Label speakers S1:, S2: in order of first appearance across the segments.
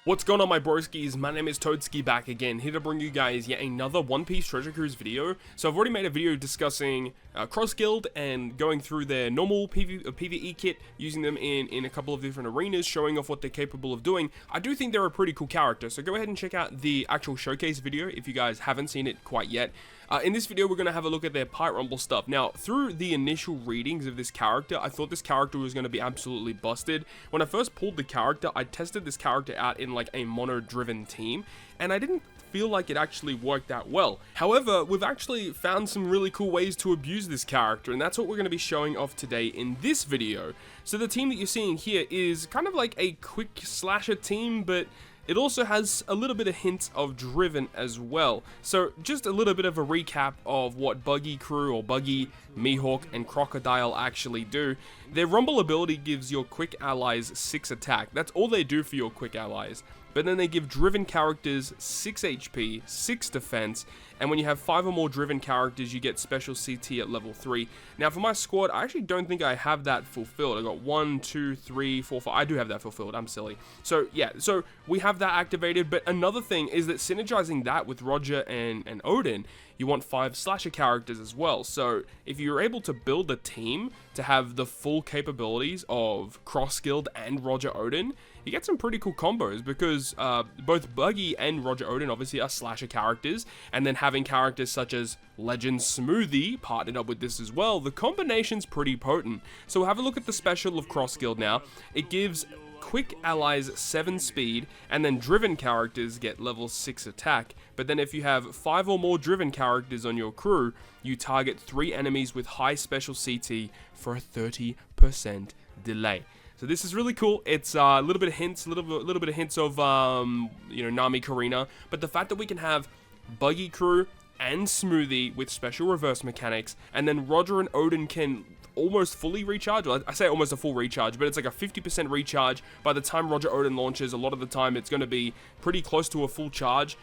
S1: What's going on, my broskiis? My name is Toadskii, back again, here to bring you guys yet another One Piece Treasure Cruise video. So I've already made a video discussing Cross Guild and going through their normal PvE kit, using them in a couple of different arenas, showing off what they're capable of doing. I do think they're a pretty cool character, so go ahead and check out the actual showcase video if you guys haven't seen it quite yet. In this video, we're going to have a look at their Pirate Rumble stuff. Now, through the initial readings of this character, I thought this character was going to be absolutely busted. When I first pulled the character, I tested this character out in like a mono-driven team, and I didn't feel like it actually worked out well. However, we've actually found some really cool ways to abuse this character, and that's what we're going to be showing off today in this video. So the team that you're seeing here is kind of like a quick slasher team, but it also has a little bit of hints of driven as well. So just a little bit of a recap of what Buggy Crew or Buggy, Mihawk, and Crocodile actually do. Their Rumble ability gives your quick allies 6 attack. That's all they do for your quick allies. But then they give driven characters 6 HP, 6 defense, and when you have 5 or more driven characters, you get special CT at level 3. Now for my squad, I actually don't think I have that fulfilled. I got 1, 2, 3, 4, 5. I do have that fulfilled, I'm silly. So yeah, so we have that activated, but another thing is that synergizing that with Roger and Odin, you want 5 slasher characters as well. So if you're able to build a team to have the full capabilities of Cross Guild and Roger Odin, you get some pretty cool combos, because both Buggy and Roger Odin obviously are slasher characters, and then having characters such as Legend Smoothie partnered up with this as well, the combination's pretty potent. So we'll have a look at the special of Cross Guild now. It gives quick allies 7 speed, and then driven characters get level 6 attack. But then if you have 5 or more driven characters on your crew, you target 3 enemies with high special CT for a 30% delay. So this is really cool. It's a little bit of hints, a little bit of hints of NAMI CARINA, but the fact that we can have Buggy Crew and Smoothie with special reverse mechanics, and then Roger and Odin can almost fully recharge. Well, I say almost a full recharge, but it's like a 50% recharge. By the time Roger Odin launches, a lot of the time it's going to be pretty close to a full charge.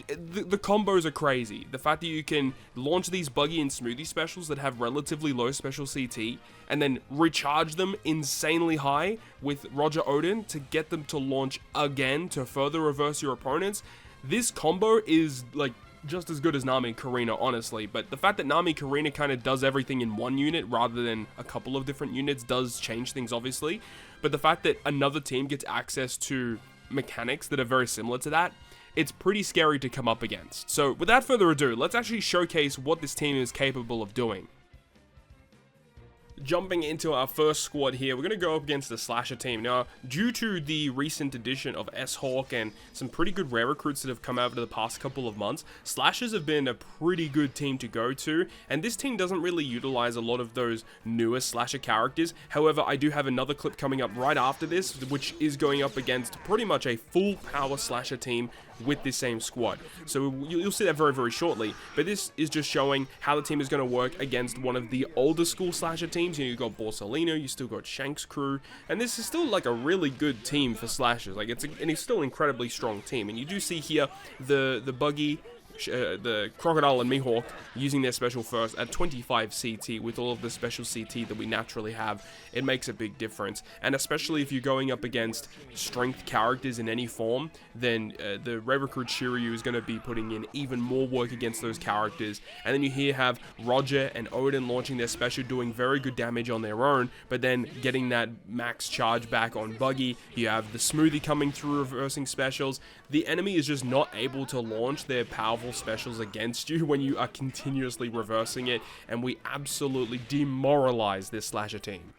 S1: The combos are crazy. The fact that you can launch these Buggy and Smoothie specials that have relatively low special CT, and then recharge them insanely high with Roger Odin to get them to launch again to further reverse your opponents. This combo is like just as good as NAMI CARINA, honestly, but the fact that NAMI CARINA kind of does everything in one unit rather than a couple of different units does change things, obviously. But the fact that another team gets access to mechanics that are very similar to that, it's pretty scary to come up against. So without further ado, let's actually showcase what this team is capable of doing. Jumping into our first squad here, we're going to go up against the Slasher team. Now, due to the recent addition of S-Hawk and some pretty good rare recruits that have come out over the past couple of months, Slashers have been a pretty good team to go to, and this team doesn't really utilize a lot of those newer Slasher characters. However, I do have another clip coming up right after this, which is going up against pretty much a full power Slasher team with this same squad. So you'll see that very, very shortly, but this is just showing how the team is going to work against one of the older school Slasher teams. You know, you've got Borsalino, you still got Shanks' crew, and this is still like a really good team for Slashers. Like it's still an incredibly strong team, and you do see here the Buggy, the Crocodile and Mihawk using their special first at 25 CT with all of the special CT that we naturally have. It makes a big difference, and especially if you're going up against strength characters in any form, then the Red Recruit Shiryu is going to be putting in even more work against those characters. And then you here have Roger and Odin launching their special, doing very good damage on their own, but then getting that max charge back on Buggy. You have the Smoothie coming through, reversing specials. The enemy is just not able to launch their powerful specials against you when you are continuously reversing it, and we absolutely demoralize this Slasher team.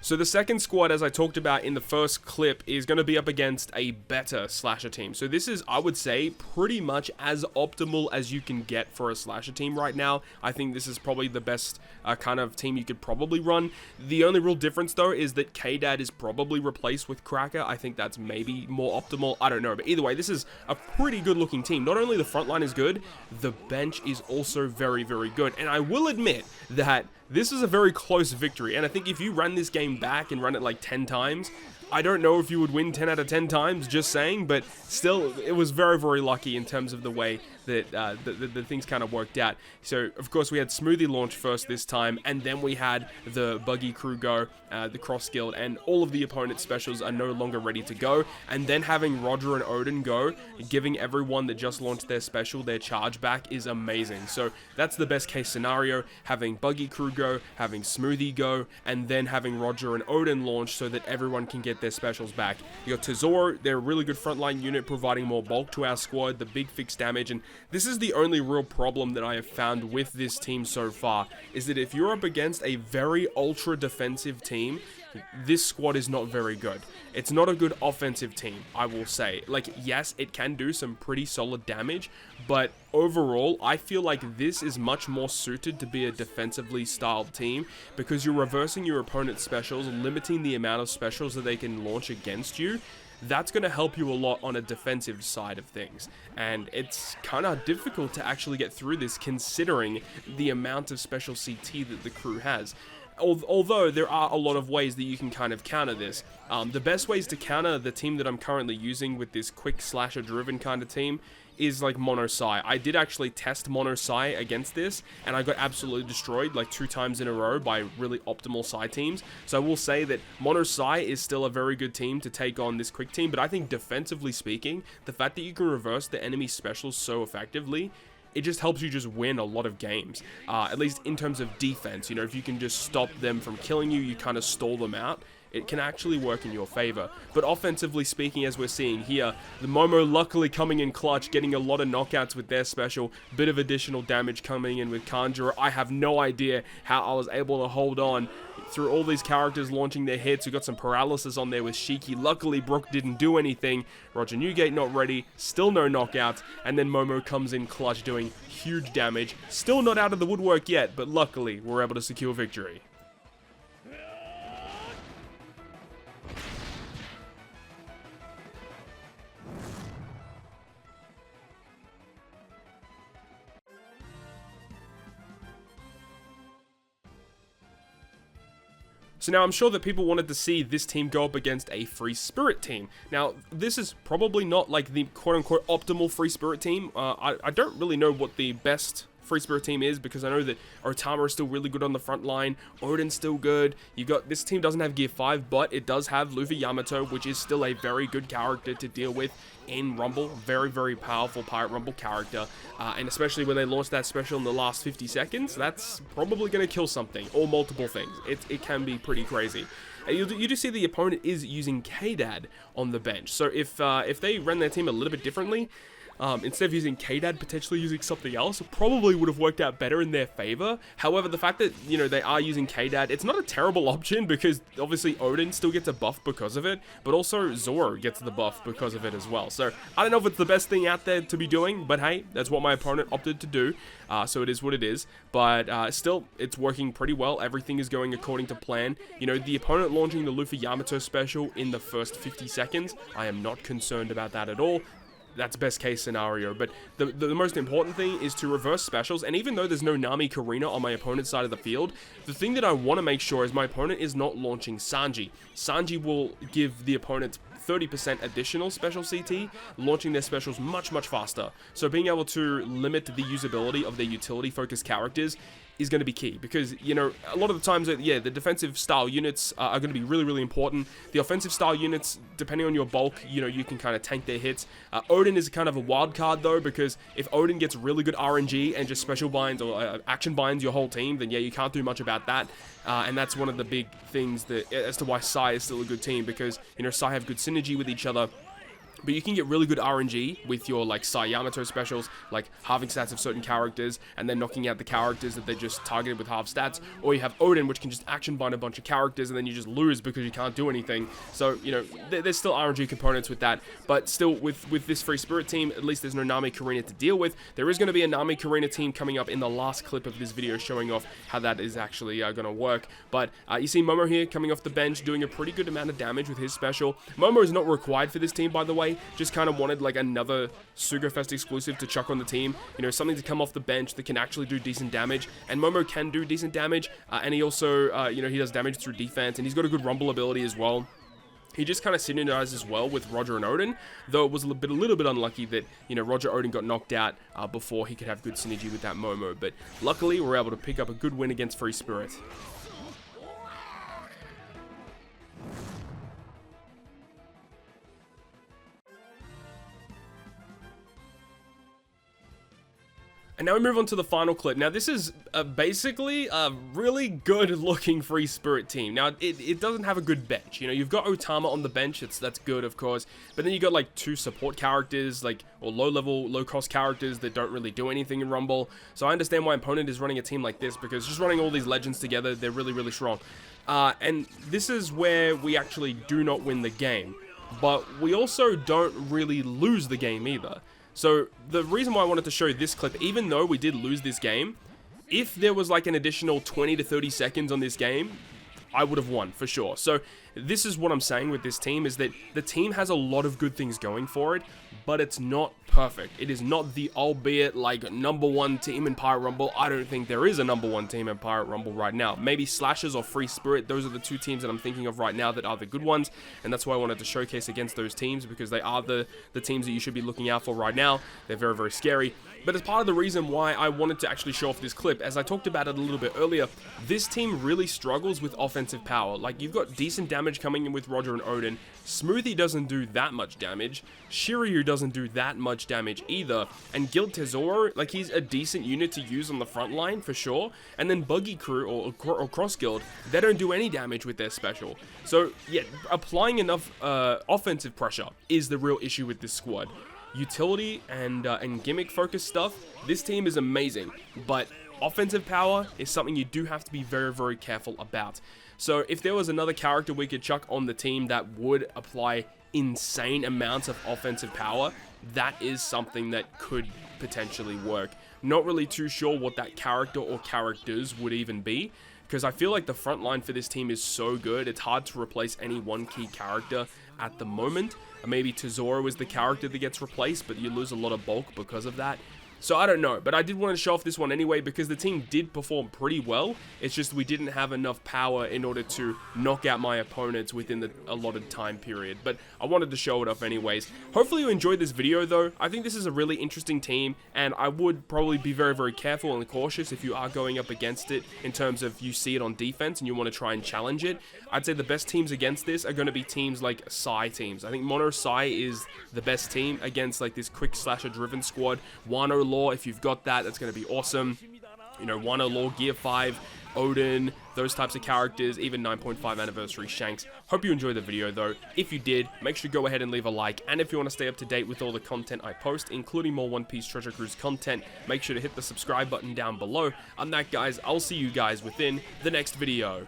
S1: So the second squad, as I talked about in the first clip, is going to be up against a better slasher team. So this is, I would say, pretty much as optimal as you can get for a slasher team right now. I think this is probably the best kind of team you could probably run. The only real difference, though, is that K-Dad is probably replaced with Cracker. I think that's maybe more optimal. I don't know. But either way, this is a pretty good looking team. Not only the front line is good, the bench is also very, very good. And I will admit that this is a very close victory, and I think if you ran this game back and run it like 10 times, I don't know if you would win 10 out of 10 times, just saying, but still, it was very, very lucky in terms of the way that the things kind of worked out. So, of course, we had Smoothie launch first this time, and then we had the Buggy crew go, the Cross Guild, and all of the opponent's specials are no longer ready to go, and then having Roger and Odin go, giving everyone that just launched their special their charge back is amazing. So, that's the best case scenario, having Buggy crew go, having Smoothie go, and then having Roger and Odin launch so that everyone can get their specials back. You got Tesoro, they're a really good frontline unit, providing more bulk to our squad, the big fixed damage, and this is the only real problem that I have found with this team so far, is that if you're up against a very ultra defensive team, this squad is not very good. It's not a good offensive team, I will say. Like, yes, it can do some pretty solid damage, but overall, I feel like this is much more suited to be a defensively styled team, because you're reversing your opponent's specials, limiting the amount of specials that they can launch against you. That's going to help you a lot on a defensive side of things, and it's kind of difficult to actually get through this considering the amount of special CT that the crew has. Although there are a lot of ways that you can kind of counter this. The best ways to counter the team that I'm currently using with this quick slasher driven kind of team is like Mono Sai. I did actually test Mono Sai against this, and I got absolutely destroyed like 2 times in a row by really optimal Sai teams. So I will say that Mono Sai is still a very good team to take on this quick team, but I think defensively speaking, the fact that you can reverse the enemy specials so effectively, it just helps you just win a lot of games, at least in terms of defense. You know, if you can just stop them from killing you, you kind of stall them out, it can actually work in your favor. But offensively speaking, as we're seeing here, the Momo luckily coming in clutch, getting a lot of knockouts with their special, bit of additional damage coming in with Conjurer. I have no idea how I was able to hold on through all these characters launching their hits. We got some paralysis on there with Shiki. Luckily, Brook didn't do anything. Roger Newgate not ready, still no knockouts, and then Momo comes in clutch doing huge damage. Still not out of the woodwork yet, but luckily, we're able to secure victory. So now I'm sure that people wanted to see this team go up against a Free Spirit team. Now, this is probably not like the quote-unquote optimal Free Spirit team. I don't really know what the best Free Spirit team is, because I know that Otama is still really good on the front line, Odin's still good. You got, this team doesn't have Gear 5, but it does have Luffy Yamato, which is still a very good character to deal with in Rumble. Very, very powerful Pirate Rumble character, and especially when they launch that special in the last 50 seconds, that's probably going to kill something, or multiple things. It can be pretty crazy. You do see the opponent is using K-Dad on the bench, so if they ran their team a little bit differently, instead of using K-Dad, potentially using something else, it probably would have worked out better in their favor. However, the fact that, you know, they are using K-Dad, it's not a terrible option, because obviously Odin still gets a buff because of it, but also Zoro gets the buff because of it as well. So, I don't know if it's the best thing out there to be doing, but hey, that's what my opponent opted to do, so it is what it is. But still, it's working pretty well. Everything is going according to plan. You know, the opponent launching the Luffy Yamato special in the first 50 seconds, I am not concerned about that at all. That's best case scenario, but the most important thing is to reverse specials, and even though there's no NAMI CARINA on my opponent's side of the field, the thing that I want to make sure is my opponent is not launching Sanji. Sanji will give the opponent 30% additional special CT, launching their specials much, much faster. So being able to limit the usability of their utility-focused characters is going to be key, because, you know, a lot of the times, yeah, the defensive style units are going to be really, really important. The offensive style units, depending on your bulk, you know, you can kind of tank their hits. Odin is kind of a wild card, though, because if Odin gets really good RNG and just special binds or action binds your whole team, then yeah, you can't do much about that. And that's one of the big things that, as to why Sai is still a good team, because, you know, Sai have good synergy with each other. But you can get really good RNG with your like Sai Yamato specials, like halving stats of certain characters and then knocking out the characters that they just targeted with half stats. Or you have Odin, which can just action bind a bunch of characters and then you just lose because you can't do anything. So, you know, there's still RNG components with that. But still, with this Free Spirit team, at least there's no NAMI CARINA to deal with. There is going to be a NAMI CARINA team coming up in the last clip of this video showing off how that is actually going to work. But you see Momo here coming off the bench doing a pretty good amount of damage with his special. Momo is not required for this team, by the way. Just kind of wanted like another Sugafest exclusive to chuck on the team. You know, something to come off the bench that can actually do decent damage. And Momo can do decent damage. And he also, you know, he does damage through defense. And he's got a good rumble ability as well. He just kind of synergizes well with Roger and Odin, though it was a little bit unlucky that, you know, Roger Odin got knocked out before he could have good synergy with that Momo. But luckily, we're able to pick up a good win against Free Spirit. And now we move on to the final clip. Now, this is basically a really good-looking Free Spirit team. Now, it doesn't have a good bench. You know, you've got Otama on the bench. That's good, of course. But then you got, like, 2 support characters, like, or low-level, low-cost characters that don't really do anything in Rumble. So I understand why opponent is running a team like this, because just running all these legends together, they're really, really strong. And this is where we actually do not win the game. But we also don't really lose the game either. So, the reason why I wanted to show this clip, even though we did lose this game, if there was like an additional 20 to 30 seconds on this game, I would have won, for sure. So, this is what I'm saying with this team, is that the team has a lot of good things going for it, but it's not perfect. It is not the, albeit, like, #1 team in Pirate Rumble. I don't think there is a #1 team in Pirate Rumble right now. Maybe Slashers or Free Spirit, those are the 2 teams that I'm thinking of right now that are the good ones, and that's why I wanted to showcase against those teams, because they are the teams that you should be looking out for right now. They're very, very scary. But as part of the reason why I wanted to actually show off this clip, as I talked about it a little bit earlier, this team really struggles with offensive power. Like, you've got decent damage coming in with Roger and Odin. Smoothie doesn't do that much damage. Shiryu doesn't do that much damage either. And Guild Tesoro, like, he's a decent unit to use on the front line, for sure. And then Buggy Crew, or Cross Guild, they don't do any damage with their special. So, yeah, applying enough offensive pressure is the real issue with this squad. Utility and gimmick focused stuff, this team is amazing, but offensive power is something you do have to be very, very careful about. So if there was another character we could chuck on the team that would apply insane amounts of offensive power, that is something that could potentially work. Not really too sure what that character or characters would even be, because I feel like the front line for this team is so good, it's hard to replace any one key character at the moment. Maybe Tesoro is the character that gets replaced, but you lose a lot of bulk because of that. So I don't know, but I did want to show off this one anyway because the team did perform pretty well. It's just we didn't have enough power in order to knock out my opponents within the allotted time period. But I wanted to show it off anyways. Hopefully you enjoyed this video though. I think this is a really interesting team, and I would probably be very, very careful and cautious if you are going up against it in terms of you see it on defense and you want to try and challenge it. I'd say the best teams against this are going to be teams like Sai teams. I think Mono Sai is the best team against like this quick slasher driven squad. Wano Law, if you've got that, that's going to be awesome. You know, Wano Law, Gear 5, Odin, those types of characters, even 9.5 Anniversary Shanks. Hope you enjoyed the video though. If you did, make sure to go ahead and leave a like, and if you want to stay up to date with all the content I post, including more One Piece Treasure Cruise content, make sure to hit the subscribe button down below. On that, guys, I'll see you guys within the next video.